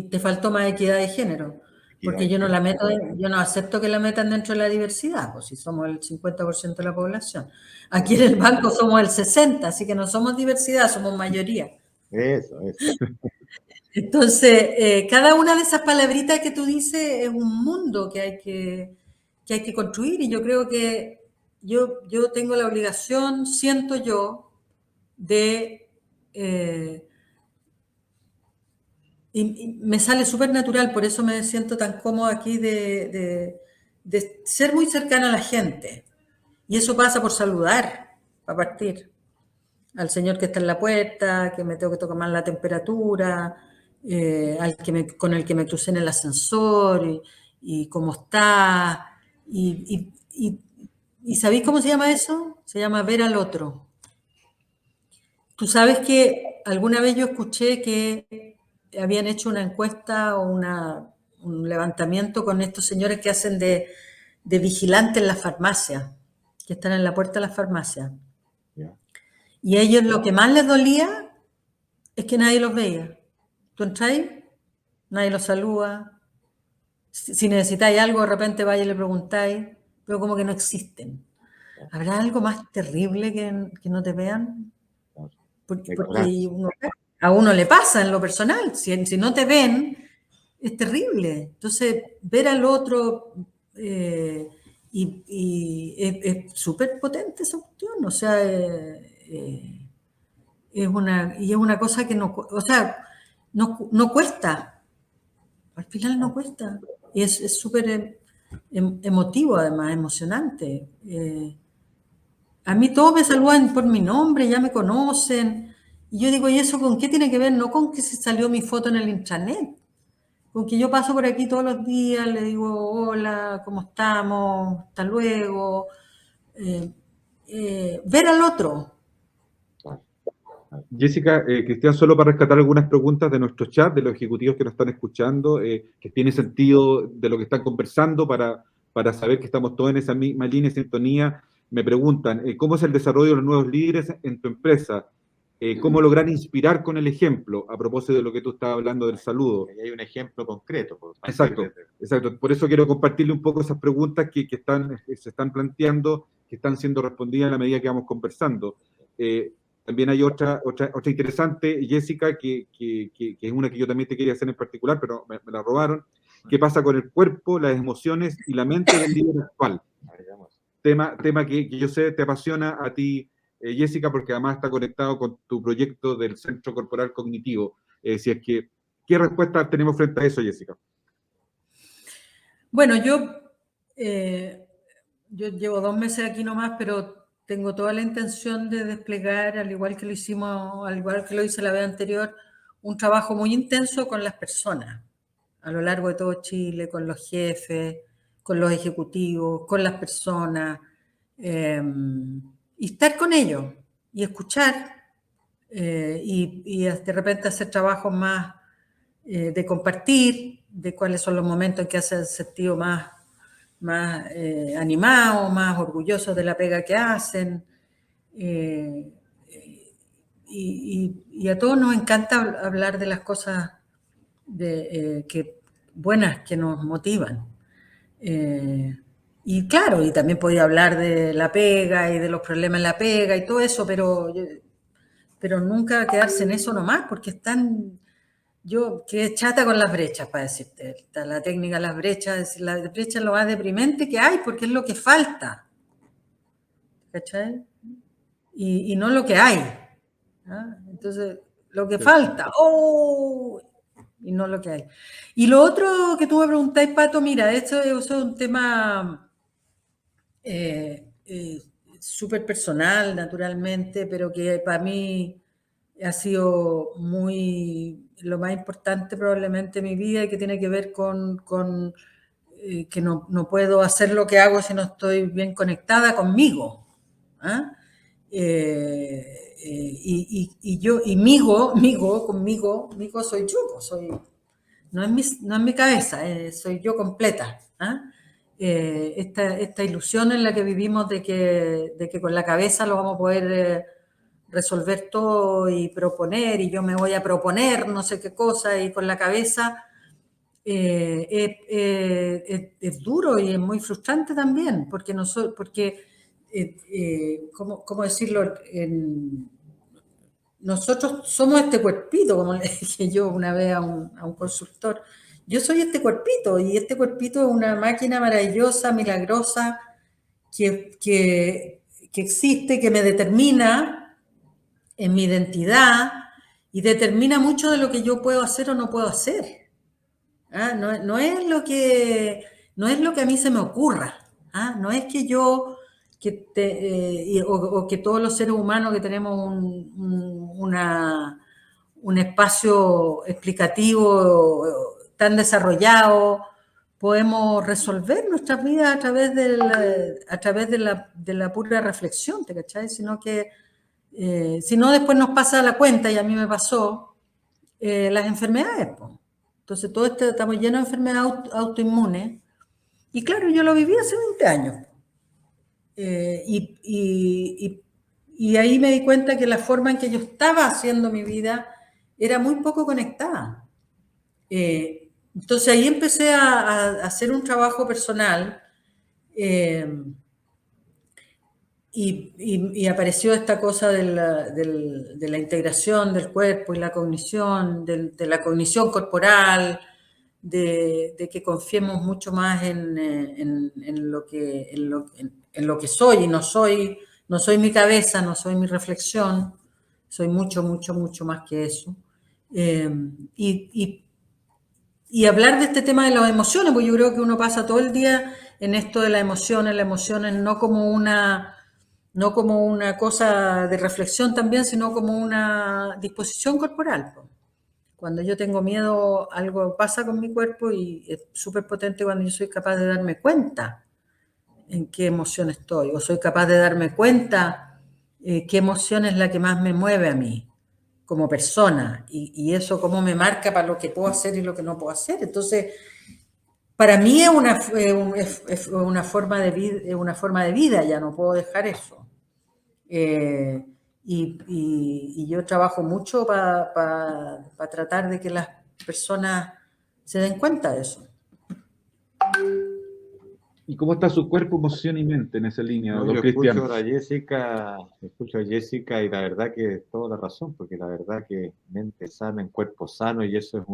te faltó más equidad de género, porque yo no acepto que la metan dentro de la diversidad, pues si somos el 50% de la población. Aquí en el banco somos el 60%, así que no somos diversidad, somos mayoría. Eso. Entonces, cada una de esas palabritas que tú dices es un mundo que hay que construir, y yo creo que yo tengo la obligación, siento yo, de... y me sale súper natural, por eso me siento tan cómoda aquí de ser muy cercana a la gente. Y eso pasa por saludar, para partir, al señor que está en la puerta, que me tengo que tomar la temperatura, con el que me crucé en el ascensor, y cómo está. ¿Y sabéis cómo se llama eso? Se llama ver al otro. Tú sabes que alguna vez yo escuché que habían hecho una encuesta o un levantamiento con estos señores que hacen de vigilantes en las farmacias, que están en la puerta de las farmacias. Y a ellos lo que más les dolía es que nadie los veía. Tú entráis, nadie los saluda. Si necesitáis algo, de repente vais y le preguntáis, pero como que no existen. ¿Habrá algo más terrible que no te vean? Porque a uno le pasa en lo personal. Si no te ven, es terrible. Entonces, ver al otro es súper potente esa cuestión. O sea, es una cosa que no cuesta. Al final no cuesta. Y es súper emotivo, además, emocionante. A mí todos me saludan por mi nombre, ya me conocen. Y yo digo, ¿y eso con qué tiene que ver? No con que se salió mi foto en el intranet. Con que yo paso por aquí todos los días, le digo, hola, ¿cómo estamos? Hasta luego. Ver al otro. Jessica, Cristian, solo para rescatar algunas preguntas de nuestro chat, de los ejecutivos que nos están escuchando, que tiene sentido de lo que están conversando para saber que estamos todos en esa misma línea de sintonía. Me preguntan, ¿cómo es el desarrollo de los nuevos líderes en tu empresa? ¿Cómo lograr inspirar con el ejemplo? A propósito de lo que tú estabas hablando del saludo. Hay un ejemplo concreto. Exacto. Por eso quiero compartirle un poco esas preguntas que se están planteando, que están siendo respondidas a la medida que vamos conversando. También hay otra interesante, Jessica, que es una que yo también te quería hacer en particular, pero me la robaron. ¿Qué pasa con el cuerpo, las emociones y la mente del líder actual? Tema que yo sé te apasiona a ti, Jessica, porque además está conectado con tu proyecto del Centro Corporal Cognitivo. ¿Qué respuesta tenemos frente a eso, Jessica? Bueno, yo llevo 2 meses aquí nomás, pero tengo toda la intención de desplegar, al igual que lo hice la vez anterior, un trabajo muy intenso con las personas, a lo largo de todo Chile, con los jefes, con los ejecutivos, con las personas, y estar con ellos y escuchar y de repente hacer trabajos más de compartir, de cuáles son los momentos en que hace sentido más animados, más orgullosos de la pega que hacen. Y a todos nos encanta hablar de las cosas buenas que nos motivan. Y claro, y también podía hablar de la pega y de los problemas en la pega y todo eso, pero nunca quedarse en eso nomás, porque están... Yo quedé chata con las brechas, para decirte. Está la técnica de las brechas es lo más deprimente que hay, porque es lo que falta. ¿Cachai? Y no lo que hay. ¿Ah? Entonces, lo que falta. ¡Oh! Y no lo que hay. Y lo otro que tú me preguntáis, Pato, mira, eso es un tema súper personal, naturalmente, pero que para mí ha sido lo más importante probablemente en mi vida y que tiene que ver con que no puedo hacer lo que hago si no estoy bien conectada conmigo. ¿Ah? Migo soy yo, no es mi cabeza, soy yo completa. ¿Ah? Esta ilusión en la que vivimos de que con la cabeza lo vamos a poder resolver todo y proponer, y yo me voy a proponer no sé qué cosa, y con la cabeza es duro y es muy frustrante también, porque ¿cómo decirlo? Nosotros somos este cuerpito, como le dije yo una vez a un consultor. Yo soy este cuerpito, y este cuerpito es una máquina maravillosa, milagrosa, que existe, que me determina en mi identidad y determina mucho de lo que yo puedo hacer o no puedo hacer. ¿Ah? No es lo que a mí se me ocurra. ¿Ah? No es que yo o que todos los seres humanos que tenemos un espacio explicativo tan desarrollado, podemos resolver nuestras vidas a través de la pura reflexión, ¿te cachai? Sino que, si no, después nos pasa la cuenta, y a mí me pasó, las enfermedades, pues. Entonces, estamos llenos de enfermedades autoinmunes. Y claro, yo lo viví hace 20 años. Y ahí me di cuenta que la forma en que yo estaba haciendo mi vida era muy poco conectada. Entonces ahí empecé a hacer un trabajo personal, y apareció esta cosa de la integración del cuerpo y la cognición, de la cognición corporal, de que confiemos mucho más en lo que soy, y no soy mi cabeza, no soy mi reflexión, soy mucho, mucho, mucho más que eso. Y hablar de este tema de las emociones, porque yo creo que uno pasa todo el día en esto de las emociones no como una cosa de reflexión también, sino como una disposición corporal. Cuando yo tengo miedo, algo pasa con mi cuerpo, y es súper potente cuando yo soy capaz de darme cuenta en qué emoción estoy, o soy capaz de darme cuenta qué emoción es la que más me mueve a mí como persona, y eso cómo me marca para lo que puedo hacer y lo que no puedo hacer. Entonces, para mí es una forma de vida, ya no puedo dejar eso. Y yo trabajo mucho para tratar de que las personas se den cuenta de eso. ¿Y cómo está su cuerpo, emoción y mente en esa línea, No, don yo Cristian? escucho a Jessica y la verdad que es toda la razón, porque la verdad que mente sana en cuerpo sano, y eso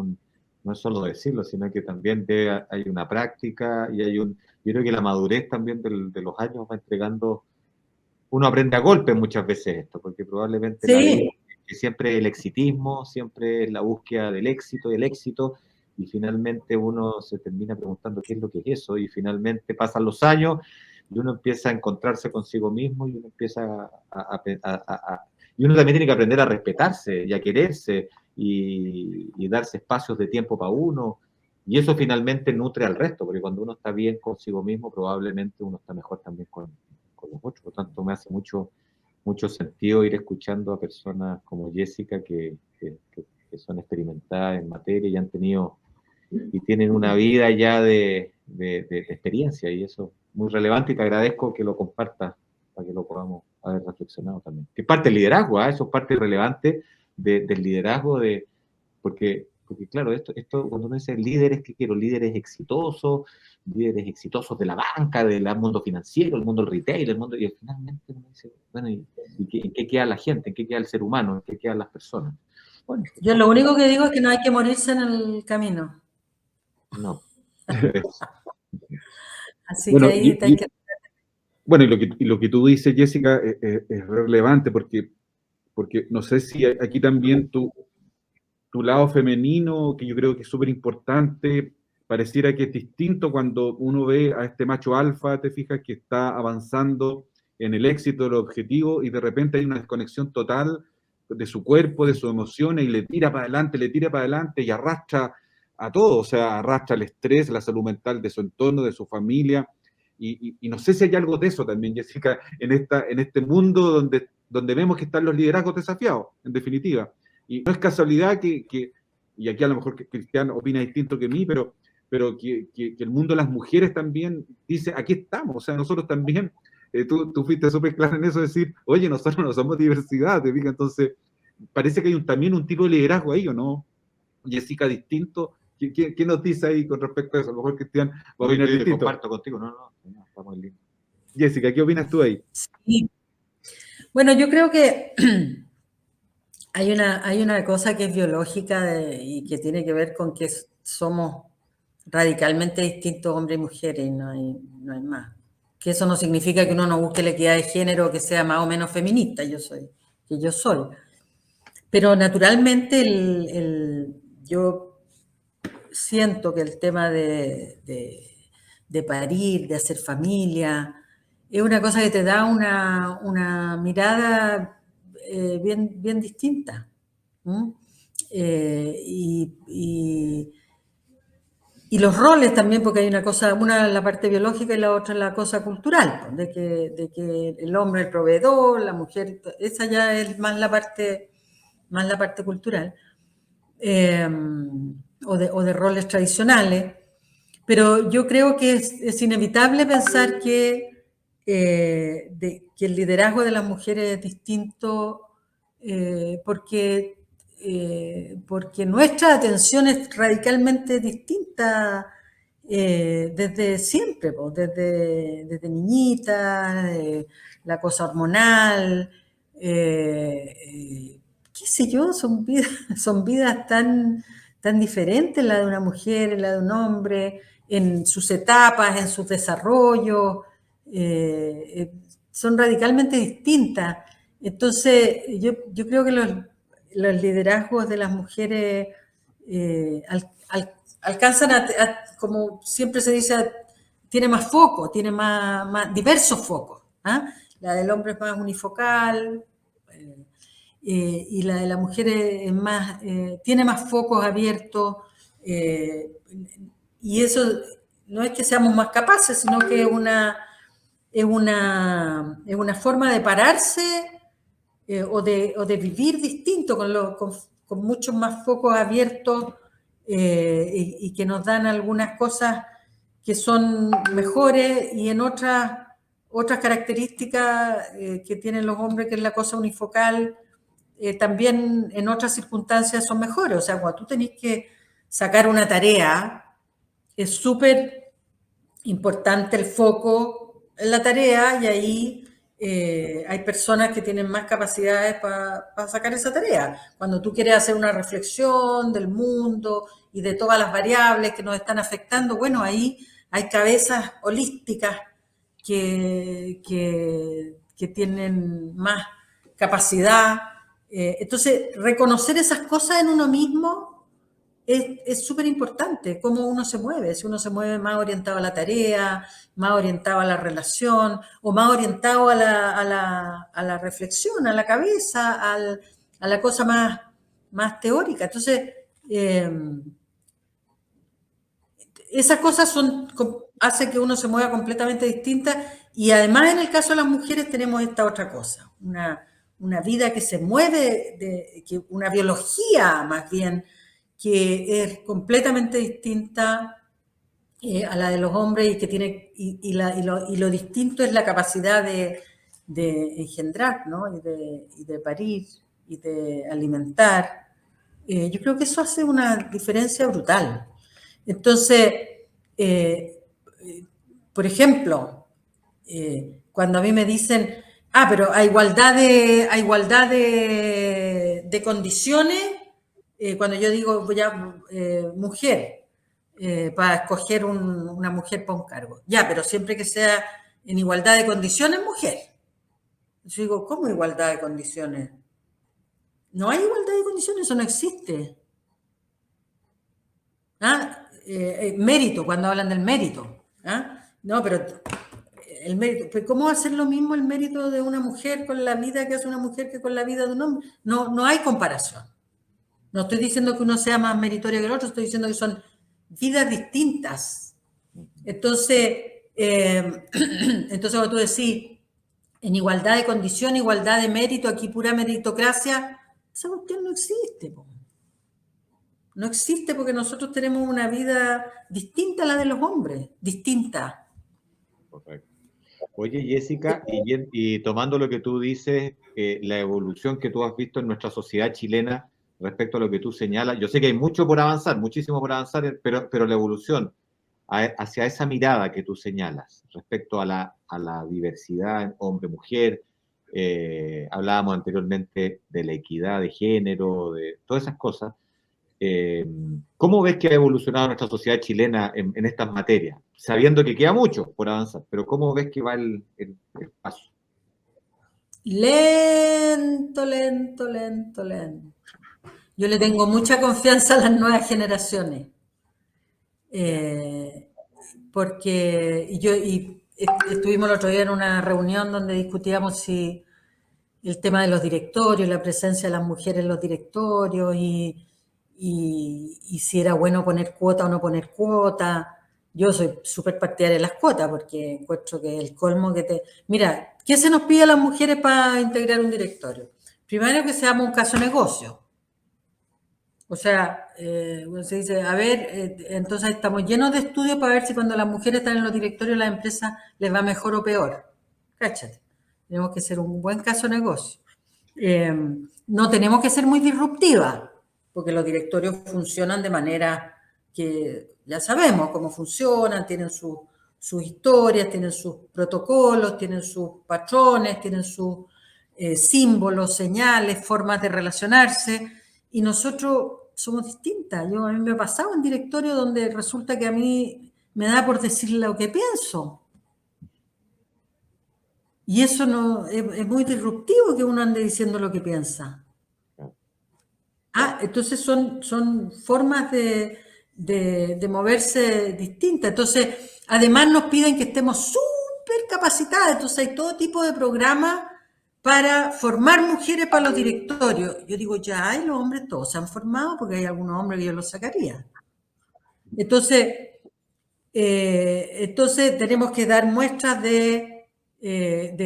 no es solo decirlo, sino que también hay una práctica y yo creo que la madurez también de los años va entregando. Uno aprende a golpe muchas veces esto, porque probablemente Sí. la vida, que siempre el exitismo, siempre es la búsqueda del éxito, y finalmente uno se termina preguntando qué es lo que es eso, y finalmente pasan los años y uno empieza a encontrarse consigo mismo, y uno empieza y uno también tiene que aprender a respetarse y a quererse, y darse espacios de tiempo para uno, y eso finalmente nutre al resto, porque cuando uno está bien consigo mismo, probablemente uno está mejor también con con los otros. Por lo tanto, me hace mucho sentido ir escuchando a personas como Jessica que son experimentadas en materia y han tenido y tienen una vida ya de experiencia, y eso es muy relevante, y te agradezco que lo compartas para que lo podamos haber reflexionado también. Que es parte del liderazgo, eso es parte relevante del liderazgo, porque claro, esto cuando uno dice líderes, ¿qué quiero? Líderes exitosos de la banca, del mundo financiero, el mundo del retail, y finalmente uno dice, bueno, ¿en qué queda la gente? ¿En qué queda el ser humano? ¿En qué quedan las personas? Bueno, yo lo único que digo es que no hay que morirse en el camino. no. Así Bueno, que ahí hay que... Bueno, y lo que tú dices, Jessica, es relevante porque no sé si aquí también tu lado femenino, que yo creo que es súper importante, pareciera que es distinto cuando uno ve a este macho alfa, te fijas, que está avanzando en el éxito del objetivo y de repente hay una desconexión total de su cuerpo, de sus emociones, y le tira para adelante y arrastra a todo, o sea, arrastra el estrés, la salud mental de su entorno, de su familia. Y no sé si hay algo de eso también, Jessica, en este mundo donde vemos que están los liderazgos desafiados, en definitiva. Y no es casualidad y aquí a lo mejor Cristian opina distinto que mí, pero que el mundo de las mujeres también dice, aquí estamos, o sea, nosotros también, tú fuiste súper claro en eso, decir, oye, nosotros no somos diversidad, te fijas, entonces parece que hay también un tipo de liderazgo ahí, ¿o no? Jessica, distinto. ¿Qué nos dice ahí con respecto a eso? A lo mejor Cristian va a opinar distinto. Comparto contigo, no, está muy lindo. Jessica, ¿qué opinas tú ahí? Sí. Bueno, yo creo que hay una cosa que es biológica y que tiene que ver con que somos radicalmente distintos hombres y mujeres, y no hay más. Que eso no significa que uno no busque la equidad de género, que sea más o menos feminista, yo soy. Pero naturalmente yo siento que el tema de parir, de hacer familia, es una cosa que te da una mirada bien distinta. Y los roles también, porque hay una la parte biológica y la otra la cosa cultural, de que el hombre es el proveedor, la mujer, esa ya es más la parte cultural, o de roles tradicionales. Pero yo creo que es inevitable pensar que el liderazgo de las mujeres es distinto, porque nuestra atención es radicalmente distinta desde siempre, desde niñita, la cosa hormonal, qué sé yo, son vidas tan diferentes, la de una mujer, la de un hombre, en sus etapas, en sus desarrollos, son radicalmente distintas. Entonces, yo creo que los liderazgos de las mujeres alcanzan como siempre se dice, tiene más foco, tiene más diversos focos. La del hombre es más unifocal, y la de la mujer es más, tiene más focos abiertos, y eso no es que seamos más capaces, sino que es una forma de pararse o de vivir distinto, con muchos más focos abiertos, y que nos dan algunas cosas que son mejores, y en otras características que tienen los hombres, que es la cosa unifocal, también en otras circunstancias son mejores. O sea, cuando tú tenés que sacar una tarea, es súper importante el foco en la tarea, y ahí hay personas que tienen más capacidades para sacar esa tarea. Cuando tú quieres hacer una reflexión del mundo y de todas las variables que nos están afectando, bueno, ahí hay cabezas holísticas que tienen más capacidad. Entonces, reconocer esas cosas en uno mismo es súper importante, cómo uno se mueve, si uno se mueve más orientado a la tarea, más orientado a la relación, o más orientado a la reflexión, a la cabeza, a la cosa más teórica. Entonces, esas cosas hacen que uno se mueva completamente distinta, Y además en el caso de las mujeres tenemos esta otra cosa, una vida que se mueve, una biología más bien, que es completamente distinta a la de los hombres y que tiene y lo distinto es la capacidad de engendrar, ¿no? y de parir y de alimentar. Yo creo que eso hace una diferencia brutal. Entonces, por ejemplo, cuando a mí me dicen, pero a igualdad de condiciones, cuando yo digo mujer, para escoger una mujer para un cargo. Ya, pero siempre que sea en igualdad de condiciones, mujer. Yo digo, ¿cómo igualdad de condiciones? No hay igualdad de condiciones, eso no existe. Mérito, cuando hablan del mérito. No, pero el mérito, ¿cómo va a ser lo mismo el mérito de una mujer con la vida que hace una mujer que con la vida de un hombre? No hay comparación. No estoy diciendo que uno sea más meritorio que el otro, estoy diciendo que son vidas distintas. Entonces cuando tú decís, en igualdad de condición, igualdad de mérito, aquí pura meritocracia, esa cuestión no existe. No existe porque nosotros tenemos una vida distinta a la de los hombres, distinta. Correcto. Oye, Jessica, y tomando lo que tú dices, la evolución que tú has visto en nuestra sociedad chilena respecto a lo que tú señalas, yo sé que hay mucho por avanzar, muchísimo por avanzar, pero la evolución hacia esa mirada que tú señalas respecto a la diversidad hombre-mujer, hablábamos anteriormente de la equidad de género, de todas esas cosas. ¿Cómo ves que ha evolucionado nuestra sociedad chilena en estas materias? Sabiendo que queda mucho por avanzar, pero ¿cómo ves que va el paso? Lento. Yo le tengo mucha confianza a las nuevas generaciones. Porque estuvimos el otro día en una reunión donde discutíamos si el tema de los directorios, la presencia de las mujeres en los directorios y si era bueno poner cuota o no poner cuota. Yo soy súper partidaria de las cuotas porque encuentro que el colmo que Mira, ¿qué se nos pide a las mujeres para integrar un directorio? Primero que seamos un caso negocio. O sea, se dice, entonces estamos llenos de estudios para ver si cuando las mujeres están en los directorios de las empresas les va mejor o peor. Cáchate. Tenemos que ser un buen caso negocio. No tenemos que ser muy disruptivas, porque los directorios funcionan de manera que ya sabemos cómo funcionan, tienen sus historias, tienen sus protocolos, tienen sus patrones, tienen sus símbolos, señales, formas de relacionarse, y nosotros somos distintas. A mí me ha pasado en directorio donde resulta que a mí me da por decir lo que pienso. Y eso no es muy disruptivo que uno ande diciendo lo que piensa. Entonces son formas de moverse distintas. Entonces, además nos piden que estemos súper capacitadas. Entonces hay todo tipo de programas para formar mujeres para los directorios. Yo digo, los hombres todos se han formado porque hay algunos hombres que yo los sacaría. Entonces tenemos que dar muestras de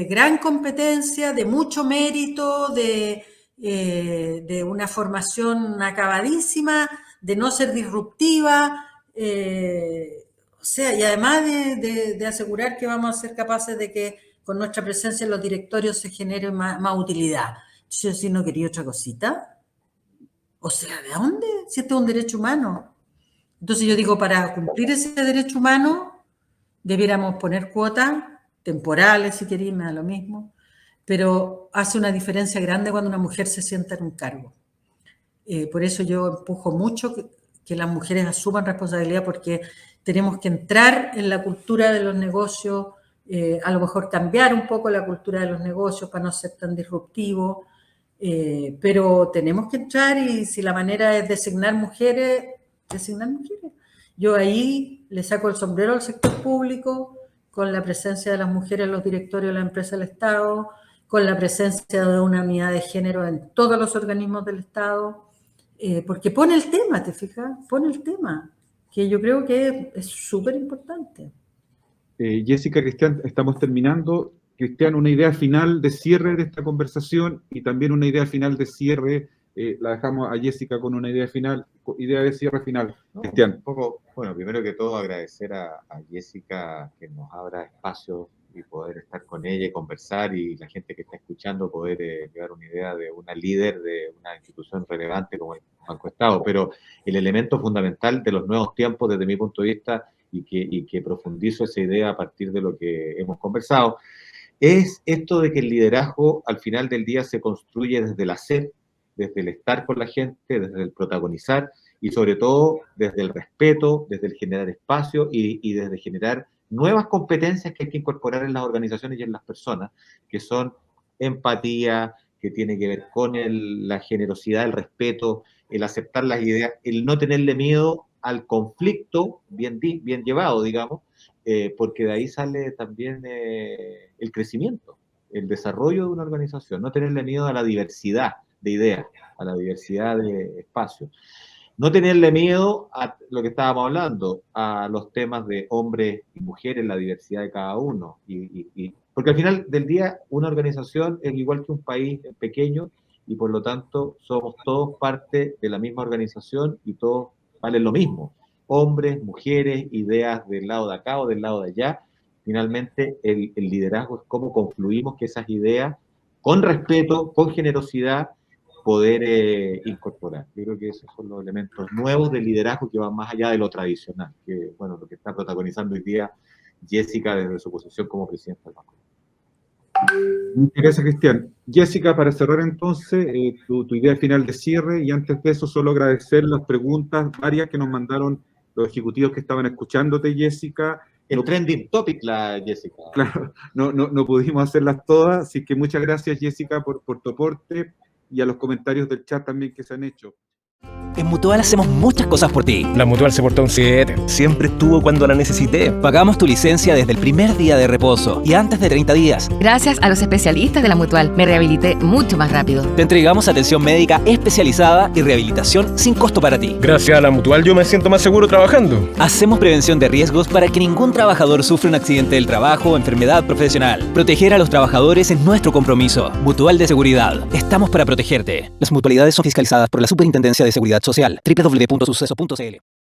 gran competencia, de mucho mérito, de una formación acabadísima, de no ser disruptiva, y además de asegurar que vamos a ser capaces de que con nuestra presencia en los directorios se genere más utilidad. Yo si no quería otra cosita. O sea, ¿de dónde? Si esto es un derecho humano. Entonces yo digo, para cumplir ese derecho humano, debiéramos poner cuotas temporales, si queréis, me da lo mismo, pero hace una diferencia grande cuando una mujer se sienta en un cargo. Por eso yo empujo mucho que las mujeres asuman responsabilidad, porque tenemos que entrar en la cultura de los negocios, a lo mejor cambiar un poco la cultura de los negocios para no ser tan disruptivo, pero tenemos que entrar, y si la manera es designar mujeres. Yo ahí le saco el sombrero al sector público, con la presencia de las mujeres en los directorios de la empresa del Estado, con la presencia de una unidad de género en todos los organismos del Estado, porque pone el tema, ¿te fijas? Pone el tema, que yo creo que es súper importante. Jessica, Cristian, estamos terminando. Cristian, una idea final de cierre de esta conversación y también una idea final de cierre. La dejamos a Jessica con una idea final, idea de cierre final. Cristian. Un poco, bueno, primero que todo agradecer a Jessica que nos abra espacios y poder estar con ella y conversar, y la gente que está escuchando poder llevar una idea de una líder de una institución relevante como el Banco Estado. Pero el elemento fundamental de los nuevos tiempos, desde mi punto de vista, y que profundizo esa idea a partir de lo que hemos conversado, es esto de que el liderazgo al final del día se construye desde el hacer, desde el estar con la gente, desde el protagonizar, y sobre todo desde el respeto, desde el generar espacio y desde generar nuevas competencias que hay que incorporar en las organizaciones y en las personas, que son empatía, que tiene que ver con la generosidad, el respeto, el aceptar las ideas, el no tenerle miedo al conflicto bien llevado, digamos, porque de ahí sale también el crecimiento, el desarrollo de una organización, no tenerle miedo a la diversidad de ideas, a la diversidad de espacios. No tenerle miedo a lo que estábamos hablando, a los temas de hombres y mujeres, la diversidad de cada uno. Porque al final del día, una organización es igual que un país pequeño y por lo tanto somos todos parte de la misma organización y todos valen lo mismo. Hombres, mujeres, ideas del lado de acá o del lado de allá. Finalmente, el liderazgo es cómo confluimos que esas ideas, con respeto, con generosidad, poder incorporar. Yo creo que esos son los elementos nuevos del liderazgo que van más allá de lo tradicional, que bueno, lo que está protagonizando hoy día Jessica desde su posición como presidenta del banco. Muchas gracias, Cristian. Jessica, para cerrar entonces, tu idea final de cierre, y antes de eso solo agradecer las preguntas varias que nos mandaron los ejecutivos que estaban escuchándote, Jessica. El trending topic, la Jessica. Claro, no pudimos hacerlas todas, así que muchas gracias, Jessica, por tu aporte, y a los comentarios del chat también que se han hecho. En Mutual hacemos muchas cosas por ti. La Mutual se portó un 7. Siempre estuvo cuando la necesité. Pagamos tu licencia desde el primer día de reposo y antes de 30 días. Gracias a los especialistas de la Mutual, me rehabilité mucho más rápido. Te entregamos atención médica especializada y rehabilitación sin costo para ti. Gracias a la Mutual yo me siento más seguro trabajando. Hacemos prevención de riesgos para que ningún trabajador sufra un accidente del trabajo o enfermedad profesional. Proteger a los trabajadores es nuestro compromiso. Mutual de Seguridad. Estamos para protegerte. Las mutualidades son fiscalizadas por la Superintendencia de Seguridad Social. www.suceso.cl